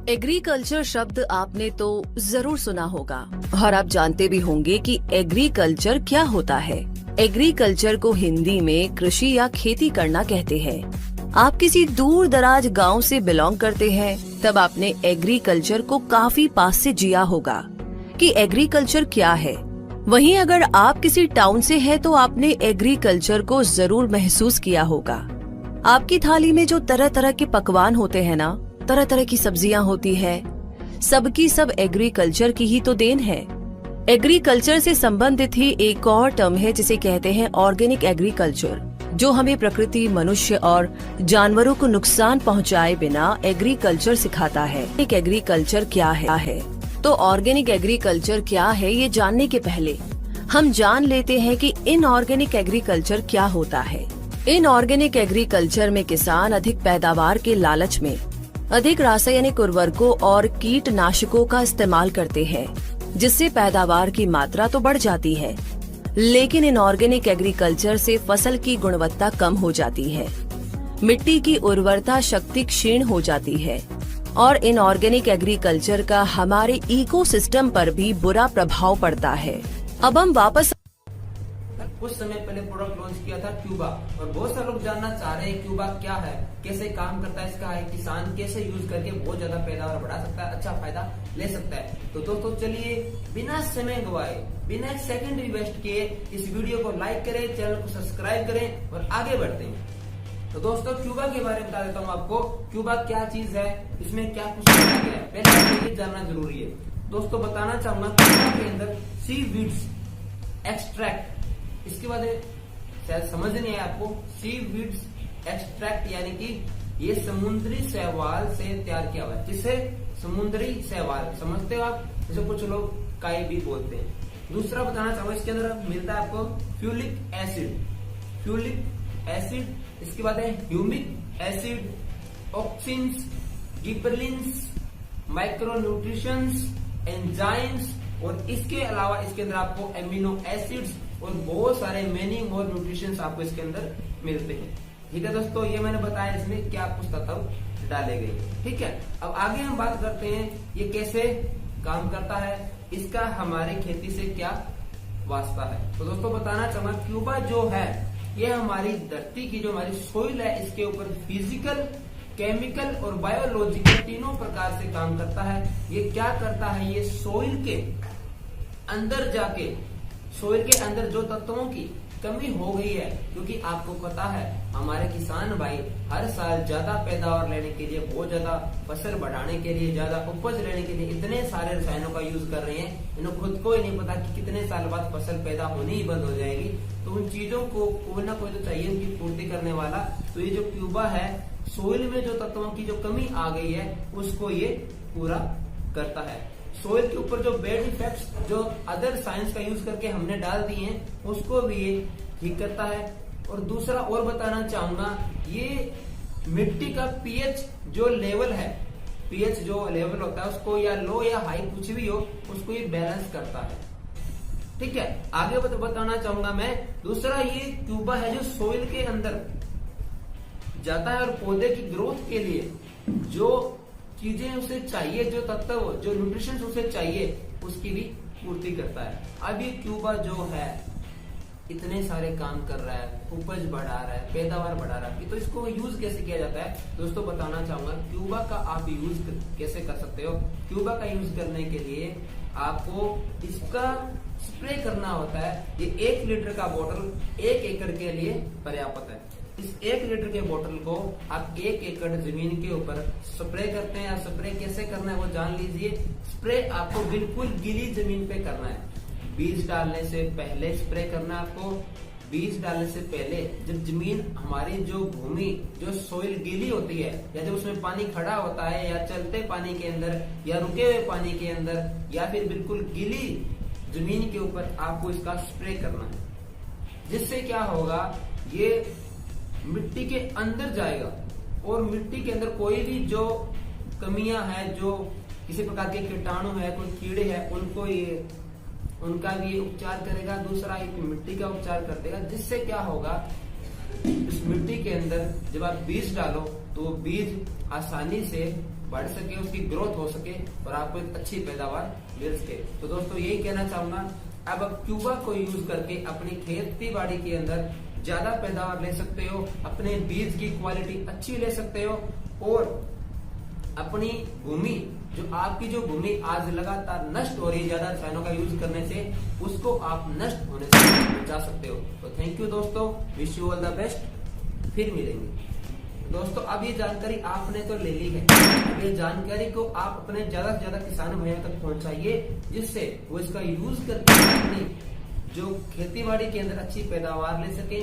Agriculture शब्द आपने तो जरूर सुना होगा और आप जानते भी होंगे कि एग्रीकल्चर क्या होता है। एग्रीकल्चर को हिंदी में कृषि या खेती करना कहते हैं। आप किसी दूर दराज गाँव से बिलोंग करते हैं तब आपने एग्रीकल्चर को काफी पास से जिया होगा कि एग्रीकल्चर क्या है। वहीं अगर आप किसी टाउन से हैं तो आपने एग्रीकल्चर को जरूर महसूस किया होगा। आपकी थाली में जो तरह तरह के पकवान होते हैं ना, तरह तरह की सब्जियां होती है, सबकी सब एग्रीकल्चर की ही तो देन है। एग्रीकल्चर से संबंधित ही एक और टर्म है जिसे कहते हैं ऑर्गेनिक एग्रीकल्चर, जो हमें प्रकृति, मनुष्य और जानवरों को नुकसान पहुंचाए बिना एग्रीकल्चर सिखाता है। एक एग्रीकल्चर क्या है तो ऑर्गेनिक एग्रीकल्चर क्या है, ये जानने के पहले हम जान लेते हैं कि इनऑर्गेनिक एग्रीकल्चर क्या होता है। इनऑर्गेनिक एग्रीकल्चर में किसान अधिक पैदावार के लालच में अधिक रासायनिक उर्वरकों और कीटनाशकों का इस्तेमाल करते हैं, जिससे पैदावार की मात्रा तो बढ़ जाती है, लेकिन इनऑर्गेनिक एग्रीकल्चर से फसल की गुणवत्ता कम हो जाती है, मिट्टी की उर्वरता शक्ति क्षीण हो जाती है और इनऑर्गेनिक एग्रीकल्चर का हमारे इकोसिस्टम पर भी बुरा प्रभाव पड़ता है। अब हम वापस कुछ समय पहले प्रोडक्ट लॉन्च किया था क्यूबा, और बहुत सारे लोग जानना चाह रहे हैं क्यूबा क्या है, कैसे काम करता है, इसका है किसान कैसे यूज करके बहुत ज्यादा पैदावार बढ़ा सकता है, अच्छा फायदा ले सकता है। तो दोस्तों चलिए बिना समय गवाए, बिना एक सेकंड भी वेस्ट किए इस वीडियो को लाइक करें, चैनल को सब्सक्राइब करें और आगे बढ़ते हैं। तो दोस्तों क्यूबा के बारे में बता देता हूँ आपको, क्यूबा क्या चीज है, इसमें क्या कुछ किया गया है, पहले ये जानना जरूरी है। दोस्तों बताना चाहूंगा क्यूबा के अंदर सी वीड्स एक्सट्रैक्ट, इसके बाद शायद समझ नहीं है आपको, सी वीड्स एक्सट्रैक्ट यानी कि ये समुद्री शैवाल से तैयार किया हुआ है। जिसे समुद्री शैवाल समझते हो आप, जैसे कुछ लोग काई भी बोलते हैं। दूसरा बताना चाहूंगा, इसके अंदर मिलता है आपको फ्यूलिक एसिड, इसके बाद है humic acid, auxins, गिबरलिन्स, micro nutritions, enzymes, और इसके अलावा इसके अंदर आपको एमिनो एसिड्स और बहुत सारे मेनी मोर न्यूट्रिशंस आपको इसके अंदर मिलते हैं। ठीक है दोस्तों, ये मैंने बताया इसमें क्या कुछ तत्व डाले गए। ठीक है, अब आगे हम बात करते हैं ये कैसे काम करता है, इसका हमारी खेती से क्या वास्ता है। तो दोस्तों बताना चाहूंगा क्यूबा जो है ये हमारी धरती की जो हमारी सोइल है, इसके ऊपर फिजिकल, केमिकल और बायोलॉजिकल तीनों प्रकार से काम करता है। ये क्या करता है, ये सोइल के अंदर जाके, सोइल के अंदर जो तत्वों की कमी हो गई है, क्योंकि आपको पता है हमारे किसान भाई हर साल ज्यादा पैदावार लेने के लिए, बहुत ज्यादा फसल बढ़ाने के लिए, ज्यादा उपज लेने के लिए इतने सारे रसायनों का यूज कर रहे हैं, इन्हें खुद को ही नहीं पता कि कितने साल बाद फसल पैदा होनी ही बंद हो जाएगी। तो उन चीजों को कोई ना कोई तो चाहिए उनकी पूर्ति करने वाला। तो ये जो क्यूबा है, सोइल में जो तत्वों की जो कमी आ गई है उसको ये पूरा करता है। सोइल के ऊपर जो बैड इफेक्ट्स जो अदर साइंस का यूज करके हमने डाल दिए हैं उसको भी ये ठीक करता है। और दूसरा और बताना चाहूंगा, ये मिट्टी का पीएच जो लेवल है, पीएच जो लेवल होता है उसको या लो या हाई कुछ भी हो, उसको ये बैलेंस करता है। ठीक है, आगे बताना चाहूंगा मैं, दूसरा ये क्यूबा है जो सोइल के अंदर जाता है और पौधे की ग्रोथ के लिए जो चीजें उसे चाहिए, जो तत्व, जो न्यूट्रिशन उसे चाहिए, उसकी भी पूर्ति करता है। अब ये क्यूबा जो है इतने सारे काम कर रहा है, उपज बढ़ा रहा है, पैदावार बढ़ा रहा है, तो इसको यूज कैसे किया जाता है दोस्तों बताना चाहूंगा। क्यूबा का आप यूज कैसे कर सकते हो। क्यूबा का यूज करने के लिए आपको इसका स्प्रे करना होता है। ये 1 लीटर का बोतल 1 एकड़ के लिए पर्याप्त है। इस 1 लीटर के बोतल को आप 1 एकड़ जमीन के ऊपर स्प्रे करते हैं। स्प्रे कैसे करना है वो जान लीजिए। स्प्रे आपको बिल्कुल गीली जमीन पे करना है। बीज डालने से पहले स्प्रे करना है आपको। बीज डालने से पहले जब जमीन हमारी जो भूमि जो सोइल गीली होती है, या जब उसमें पानी खड़ा होता है, या चलते पानी के अंदर, या रुके हुए पानी के अंदर, या फिर बिल्कुल गीली जमीन के ऊपर आपको इसका स्प्रे करना है। जिससे क्या होगा, ये मिट्टी के अंदर जाएगा और मिट्टी के अंदर कोई भी जो कमियां हैं, जो किसी प्रकार के कीटाणु है, कोई कीड़े हैं, उनको ये उनका भी उपचार करेगा। दूसरा एक मिट्टी का उपचार कर देगा। जिससे क्या होगा, इस मिट्टी के अंदर जब आप बीज डालो तो बीज आसानी से बढ़ सके, उसकी ग्रोथ हो सके और आपको एक अच्छी पैदावार मिल सके। तो दोस्तों यही कहना चाहूंगा, अब आप क्यूबा को यूज करके अपनी खेती बाड़ी के अंदर ज्यादा पैदावार ले सकते हो, अपने बीज की क्वालिटी अच्छी ले सकते हो और अपनी भूमि, जो आपकी जो भूमि आज लगातार नष्ट हो रही है ज्यादा रसायनों का यूज करने से, उसको आप नष्ट होने से बचा सकते हो। तो थैंक यू दोस्तों, wish you all the best, फिर मिलेंगे। दोस्तों अब ये जानकारी आपने तो ले ली है, अब ये जानकारी को आप अपने ज्यादा से ज्यादा किसान भाइयों तक पहुंचाइए, जिससे वो इसका यूज करके अपनी जो खेती बाड़ी के अंदर अच्छी पैदावार ले सके।